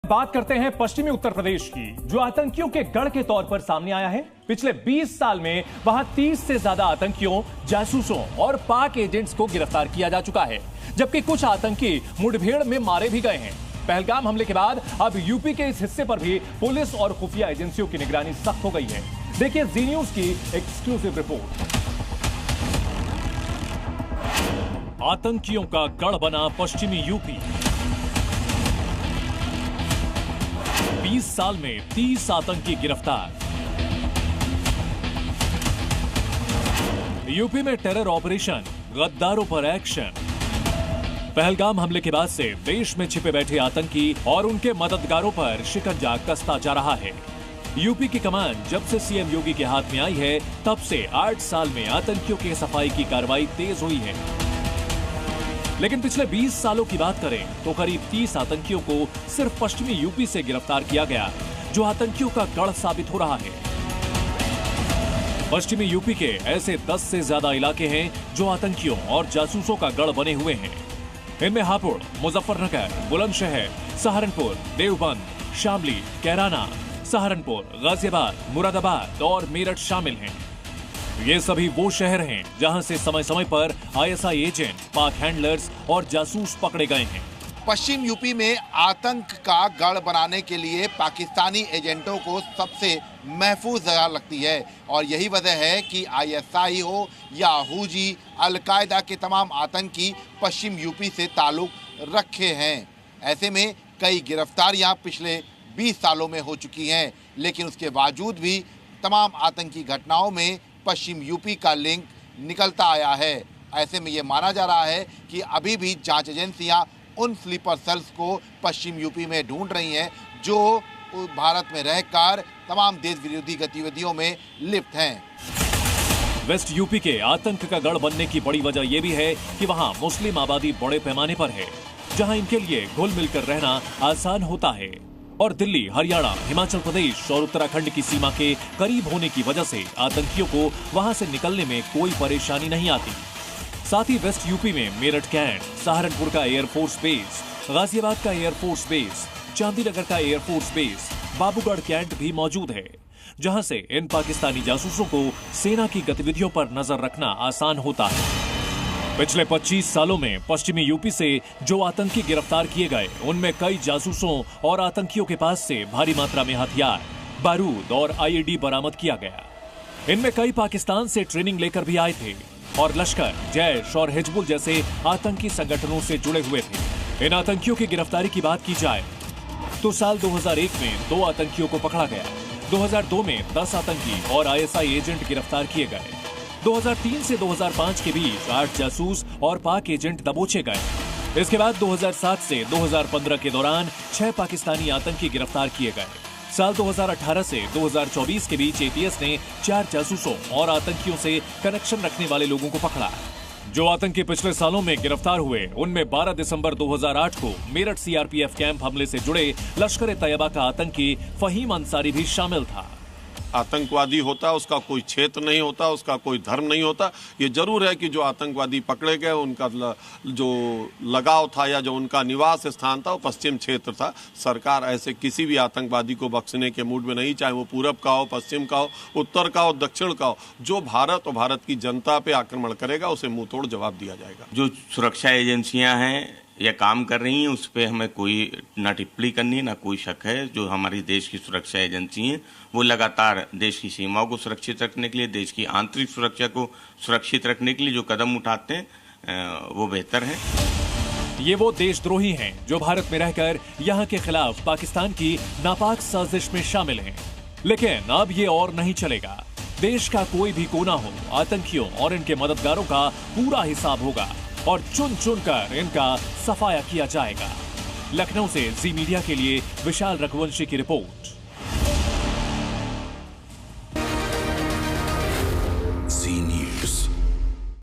बात करते हैं पश्चिमी उत्तर प्रदेश की, जो आतंकियों के गढ़ के तौर पर सामने आया है। पिछले 20 साल में वहां 30 से ज्यादा आतंकियों, जासूसों और पाक एजेंट्स को गिरफ्तार किया जा चुका है, जबकि कुछ आतंकी मुठभेड़ में मारे भी गए हैं। पहलगाम हमले के बाद अब यूपी के इस हिस्से पर भी पुलिस और खुफिया एजेंसियों की निगरानी सख्त हो गई है। देखिए जी न्यूज की एक्सक्लूसिव रिपोर्ट। आतंकियों का गढ़ बना पश्चिमी यूपी। 20 साल में 30 आतंकी गिरफ्तार। यूपी में टेरर ऑपरेशन, गद्दारों पर एक्शन। पहलगाम हमले के बाद से देश में छिपे बैठे आतंकी और उनके मददगारों पर शिकंजा कसता जा रहा है। यूपी की कमान जब से सीएम योगी के हाथ में आई है, तब से 8 साल में आतंकियों की सफाई की कार्रवाई तेज हुई है। लेकिन पिछले 20 सालों की बात करें तो करीब 30 आतंकियों को सिर्फ पश्चिमी यूपी से गिरफ्तार किया गया, जो आतंकियों का गढ़ साबित हो रहा है। पश्चिमी यूपी के ऐसे 10 से ज्यादा इलाके हैं जो आतंकियों और जासूसों का गढ़ बने हुए हैं। इनमें हापुड़, मुजफ्फरनगर, बुलंदशहर, सहारनपुर, देवबंद, शामली, कैराना, सहारनपुर, गाजियाबाद, मुरादाबाद और मेरठ शामिल हैं। ये सभी वो शहर हैं जहां से समय समय पर आईएसआई एजेंट, पाक हैंडलर्स और जासूस पकड़े गए हैं। पश्चिम यूपी में आतंक का गढ़ बनाने के लिए पाकिस्तानी एजेंटों को सबसे महफूज जगह लगती है, और यही वजह है कि आईएसआई हो या हूजी, अलकायदा के तमाम आतंकी पश्चिम यूपी से ताल्लुक रखे हैं। ऐसे में कई गिरफ्तारियां पिछले 20 सालों में हो चुकी हैं, लेकिन उसके बावजूद भी तमाम आतंकी घटनाओं में पश्चिम यूपी का लिंक निकलता आया है। ऐसे में ये माना जा रहा है कि अभी भी जांच एजेंसियां उन स्लीपर सेल्स को पश्चिम यूपी में ढूंढ रही हैं जो भारत में रहकर तमाम देश विरोधी गतिविधियों में लिप्त हैं। वेस्ट यूपी के आतंक का गढ़ बनने की बड़ी वजह यह भी है कि वहां मुस्लिम आबादी बड़े पैमाने पर है, जहां इनके लिए घुल मिलकर रहना आसान होता है। और दिल्ली, हरियाणा, हिमाचल प्रदेश और उत्तराखंड की सीमा के करीब होने की वजह से आतंकियों को वहां से निकलने में कोई परेशानी नहीं आती। साथ ही वेस्ट यूपी में मेरठ कैंट, सहारनपुर का एयरफोर्स बेस, गाजियाबाद का एयरफोर्स बेस, चांदीनगर का एयरफोर्स बेस, बाबूगढ़ कैंट भी मौजूद है, जहां से इन पाकिस्तानी जासूसों को सेना की गतिविधियों पर नजर रखना आसान होता है। पिछले 25 सालों में पश्चिमी यूपी से जो आतंकी गिरफ्तार किए गए, उनमें कई जासूसों और आतंकियों के पास से भारी मात्रा में हथियार, बारूद और आईईडी बरामद किया गया। इनमें कई पाकिस्तान से ट्रेनिंग लेकर भी आए थे और लश्कर, जैश और हिजबुल जैसे आतंकी संगठनों से जुड़े हुए थे। इन आतंकियों की गिरफ्तारी की बात की जाए तो साल 2001 में 2 आतंकियों को पकड़ा गया, 2002 में 10 आतंकी और आईएसआई एजेंट गिरफ्तार किए गए, 2003 से 2005 के बीच 8 जासूस और पाक एजेंट दबोचे गए। इसके बाद 2007 से 2015 के दौरान 6 पाकिस्तानी आतंकी गिरफ्तार किए गए। साल 2018 से 2024 के बीच एटीएस ने 4 जासूसों और आतंकियों से कनेक्शन रखने वाले लोगों को पकड़ा। जो आतंकी पिछले सालों में गिरफ्तार हुए, उनमें 12 दिसंबर 2008 को मेरठ सीआरपीएफ कैंप हमले से जुड़े लश्कर ए तैयबा का आतंकी फहीम अंसारी भी शामिल था। आतंकवादी होता, उसका कोई क्षेत्र नहीं होता, उसका कोई धर्म नहीं होता। ये जरूर है कि जो आतंकवादी पकड़े गए, उनका जो लगाव था या जो उनका निवास स्थान था वो पश्चिम क्षेत्र था। सरकार ऐसे किसी भी आतंकवादी को बख्शने के मूड में नहीं, चाहे वो पूरब का हो, पश्चिम का हो, उत्तर का हो, दक्षिण का हो। जो भारत और भारत की जनता पे आक्रमण करेगा उसे मुंह तोड़ जवाब दिया जाएगा। जो सुरक्षा एजेंसियां हैं या काम कर रही हैं, उस पर हमें कोई ना टिप्पणी करनी ना कोई शक है। जो हमारी देश की सुरक्षा एजेंसी हैं वो लगातार देश की सीमाओं को सुरक्षित रखने के लिए, देश की आंतरिक सुरक्षा को सुरक्षित रखने के लिए जो कदम उठाते हैं वो बेहतर है। ये वो देशद्रोही हैं जो भारत में रहकर यहाँ के खिलाफ पाकिस्तान की नापाक साजिश में शामिल हैं। लेकिन अब ये और नहीं चलेगा। देश का कोई भी कोना हो, आतंकियों और इनके मददगारों का पूरा हिसाब होगा और चुन चुन कर इनका सफाया किया जाएगा। लखनऊ से जी मीडिया के लिए विशाल रघुवंशी की रिपोर्ट।